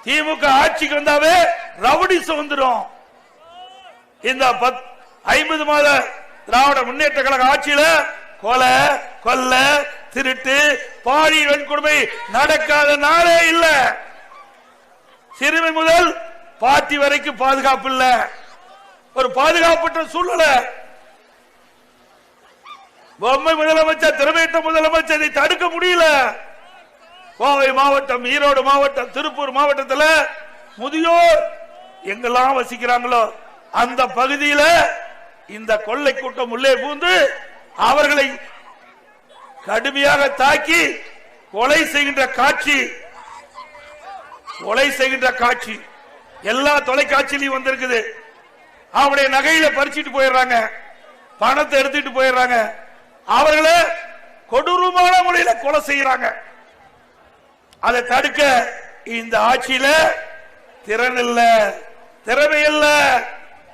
திமுக ஆட்சிக்கு வந்தாவே ரவுடிசம் வந்துடும். இந்த 50 மாத திராவிட முன்னேற்ற கழக ஆட்சியில கொலை, கொல்ல, திருட்டு, பாலியல் வன்கொடுமை நடக்காத நாளே இல்ல. சிறுமி முதல் பாட்டி வரைக்கும் பாதுகாப்பு இல்ல. ஒரு பாதுகாப்பற்ற சூழ்நிலை. பொம்மை முதலமைச்சர், திறமையற்ற முதலமைச்சர் இதை தடுக்க முடியல. கோவை மாவட்டம், ஈரோடு மாவட்டம், திருப்பூர் மாவட்டத்தில் முதியோர் எங்கெல்லாம் வசிக்கிறாங்களோ அந்த பகுதியில இந்த கொள்ளை கூட்டம் உள்ளே பூந்து அவர்களை கடுமையாக தாக்கி கொலை செய்கின்ற காட்சி எல்லா தொலைக்காட்சியிலையும் வந்திருக்குது. அவருடைய நகையில பறிச்சுட்டு போயிடுறாங்க, பணத்தை எடுத்துட்டு போயிடுறாங்க, அவர்களை கொடூரமான முறையில கொலை செய்யறாங்க. அதை தடுக்க இந்த ஆட்சியில திறன் இல்ல, திறமை இல்ல.